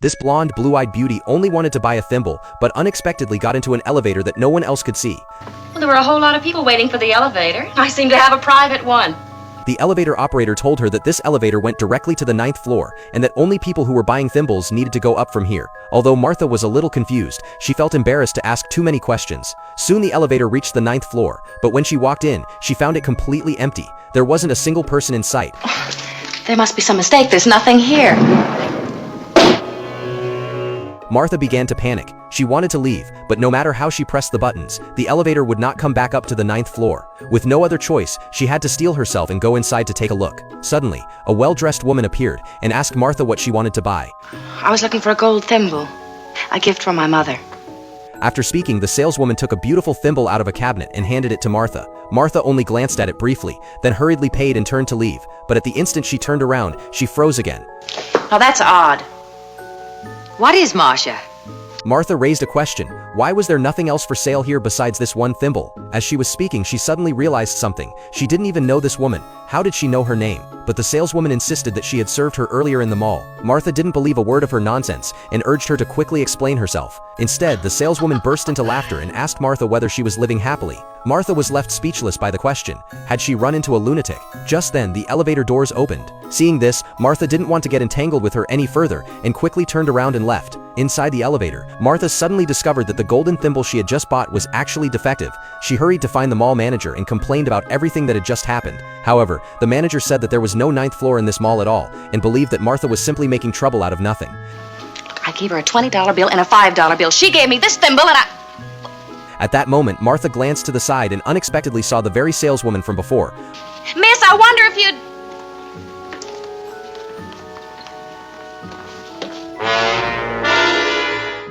This blonde, blue-eyed beauty only wanted to buy a thimble, but unexpectedly got into an elevator that no one else could see. Well, there were a whole lot of people waiting for the elevator. I seem to have a private one. The elevator operator told her that this elevator went directly to the 9th floor and that only people who were buying thimbles needed to go up from here. Although Martha was a little confused, she felt embarrassed to ask too many questions. Soon the elevator reached the 9th floor, but when she walked in, she found it completely empty. There wasn't a single person in sight. There must be some mistake. There's nothing here. Martha began to panic. She wanted to leave, but no matter how she pressed the buttons, the elevator would not come back up to the 9th floor. With no other choice, she had to steel herself and go inside to take a look. Suddenly, a well-dressed woman appeared and asked Martha what she wanted to buy. I was looking for a gold thimble, a gift from my mother. After speaking, the saleswoman took a beautiful thimble out of a cabinet and handed it to Martha. Martha only glanced at it briefly, then hurriedly paid and turned to leave. But at the instant she turned around, she froze again. Now that's odd. What is Marcia? Martha raised a question. Why was there nothing else for sale here besides this one thimble? As she was speaking, she suddenly realized something. She didn't even know this woman. How did she know her name? But the saleswoman insisted that she had served her earlier in the mall. Martha didn't believe a word of her nonsense and urged her to quickly explain herself. Instead, the saleswoman burst into laughter and asked Martha whether she was living happily. Martha was left speechless by the question. Had she run into a lunatic? Just then, the elevator doors opened. Seeing this, Martha didn't want to get entangled with her any further and quickly turned around and left. Inside the elevator, Martha suddenly discovered that the golden thimble she had just bought was actually defective. She hurried to find the mall manager and complained about everything that had just happened. However, the manager said that there was no 9th floor in this mall at all and believed that Martha was simply making trouble out of nothing. I gave her a $20 bill and a $5 bill. She gave me this thimble and At that moment, Martha glanced to the side and unexpectedly saw the very saleswoman from before. Miss, I wonder if you'd...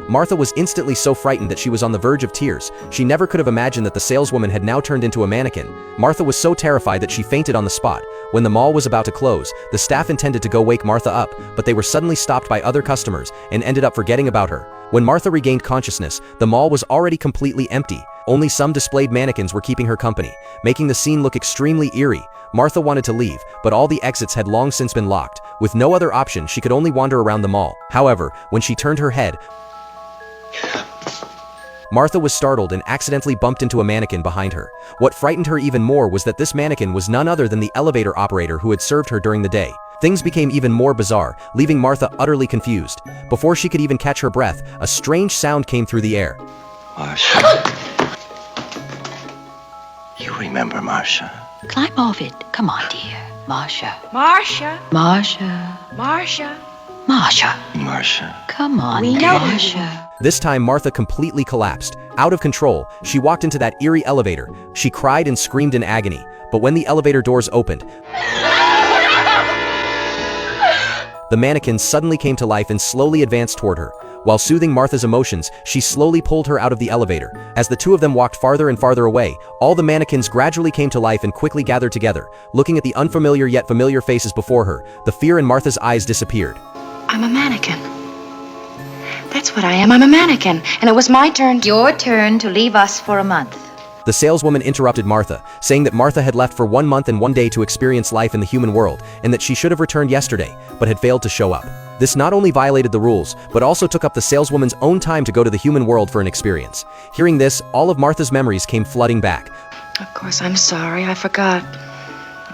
Martha was instantly so frightened that she was on the verge of tears. She never could have imagined that the saleswoman had now turned into a mannequin. Martha was so terrified that she fainted on the spot. When the mall was about to close, the staff intended to go wake Martha up, but they were suddenly stopped by other customers and ended up forgetting about her. When Martha regained consciousness, the mall was already completely empty. Only some displayed mannequins were keeping her company, making the scene look extremely eerie. Martha wanted to leave, but all the exits had long since been locked. With no other option, she could only wander around the mall. However, when she turned her head, Martha was startled and accidentally bumped into a mannequin behind her. What frightened her even more was that this mannequin was none other than the elevator operator who had served her during the day. Things became even more bizarre, leaving Martha utterly confused. Before she could even catch her breath, a strange sound came through the air. Marcia. You remember Marcia? Climb off it. Come on, dear. Marcia. Marcia. Marcia. Marcia. Marcia. Marcia. Come on, We know Marcia. This time, Martha completely collapsed. Out of control, she walked into that eerie elevator. She cried and screamed in agony. But when the elevator doors opened, the mannequin suddenly came to life and slowly advanced toward her. While soothing Martha's emotions, she slowly pulled her out of the elevator. As the two of them walked farther and farther away, all the mannequins gradually came to life and quickly gathered together. Looking at the unfamiliar yet familiar faces before her, the fear in Martha's eyes disappeared. I'm a mannequin. That's what I am. I'm a mannequin. And it was my turn to... Your turn to leave us for a month. The saleswoman interrupted Martha, saying that Martha had left for 1 month and 1 day to experience life in the human world, and that she should have returned yesterday, but had failed to show up. This not only violated the rules, but also took up the saleswoman's own time to go to the human world for an experience. Hearing this, all of Martha's memories came flooding back. Of course, I'm sorry. I forgot.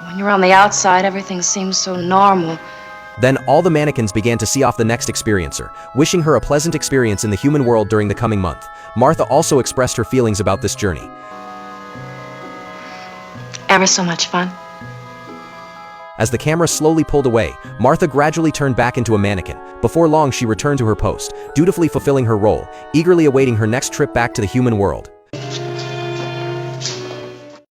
When you're on the outside, everything seems so normal. Then all the mannequins began to see off the next experiencer, wishing her a pleasant experience in the human world during the coming month. Martha also expressed her feelings about this journey. Ever so much fun. As the camera slowly pulled away, Martha gradually turned back into a mannequin. Before long, she returned to her post, dutifully fulfilling her role, eagerly awaiting her next trip back to the human world.